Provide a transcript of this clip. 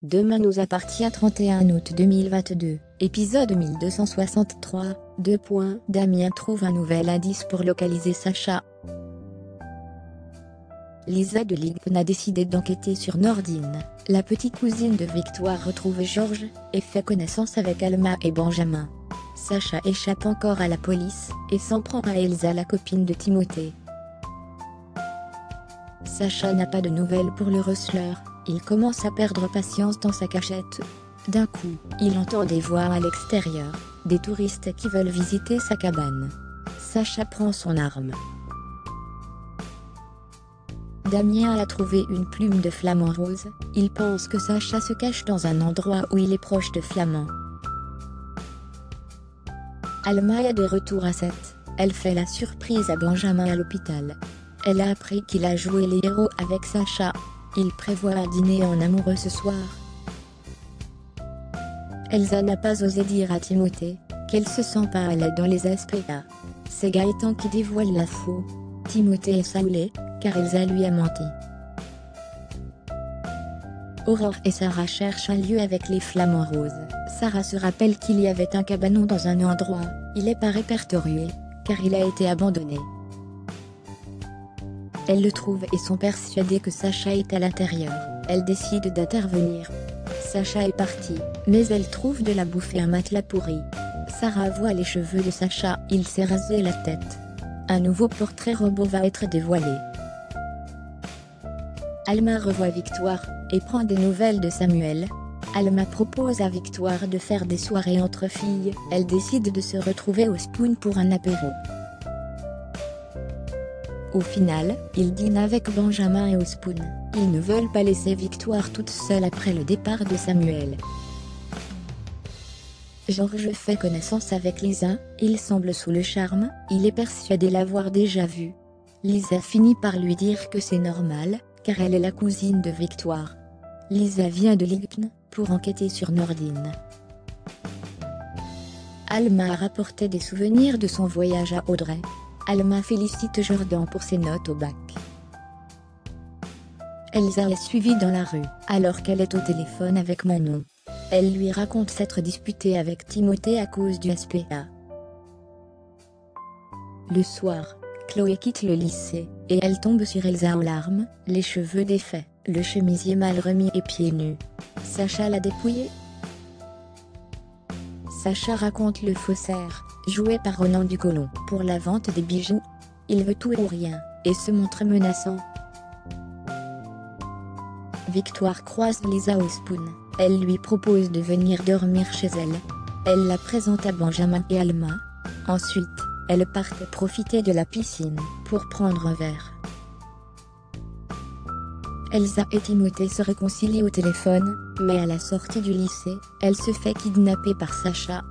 Demain nous appartient 31 août 2022, épisode 1263, 2. Damien trouve un nouvel indice pour localiser Sacha. Lisa de Ligpen a décidé d'enquêter sur Nordine. La petite cousine de Victoire retrouve Georges, et fait connaissance avec Alma et Benjamin. Sacha échappe encore à la police, et s'en prend à Elsa, la copine de Timothée. Sacha n'a pas de nouvelles pour le receleur, il commence à perdre patience dans sa cachette. D'un coup, il entend des voix à l'extérieur, des touristes qui veulent visiter sa cabane. Sacha prend son arme. Damien a trouvé une plume de flamant rose, il pense que Sacha se cache dans un endroit où il est proche de Flamand. Alma est de retour à 7, elle fait la surprise à Benjamin à l'hôpital. Elle a appris qu'il a joué les héros avec Sacha. Il prévoit un dîner en amoureux ce soir. Elsa n'a pas osé dire à Timothée qu'elle se sent pas à l'aise dans les SPA. C'est Gaëtan qui dévoile l'info. Timothée est saoulé, car Elsa lui a menti. Aurore et Sarah cherchent un lieu avec les flamants roses. Sarah se rappelle qu'il y avait un cabanon dans un endroit, il n'est pas répertorié, car il a été abandonné. Elles le trouvent et sont persuadées que Sacha est à l'intérieur. Elles décident d'intervenir. Sacha est parti, mais elle trouve de la bouffe et un matelas pourri. Sarah voit les cheveux de Sacha, il s'est rasé la tête. Un nouveau portrait robot va être dévoilé. Alma revoit Victoire, et prend des nouvelles de Samuel. Alma propose à Victoire de faire des soirées entre filles. Elle décide de se retrouver au Spoon pour un apéro. Au final, ils dînent avec Benjamin et au Spoon. Ils ne veulent pas laisser Victoire toute seule après le départ de Samuel. Georges fait connaissance avec Lisa, il semble sous le charme, il est persuadé l'avoir déjà vue. Lisa finit par lui dire que c'est normal, car elle est la cousine de Victoire. Lisa vient de Ligpen, pour enquêter sur Nordine. Alma a rapporté des souvenirs de son voyage à Audrey. Alma félicite Jordan pour ses notes au bac. Elsa est suivie dans la rue, alors qu'elle est au téléphone avec Manon. Elle lui raconte s'être disputée avec Timothée à cause du SPA. Le soir, Chloé quitte le lycée, et elle tombe sur Elsa en larmes, les cheveux défaits, le chemisier mal remis et pieds nus. Sacha l'a dépouillée. Sacha raconte le faussaire, joué par Ronan Ducolon, pour la vente des bijoux. Il veut tout ou rien, et se montre menaçant. Victoire croise Lisa au Spoon. Elle lui propose de venir dormir chez elle. Elle la présente à Benjamin et Alma. Ensuite, elles partent profiter de la piscine, pour prendre un verre. Elsa et Timothée se réconcilient au téléphone, mais à la sortie du lycée, elle se fait kidnapper par Sacha.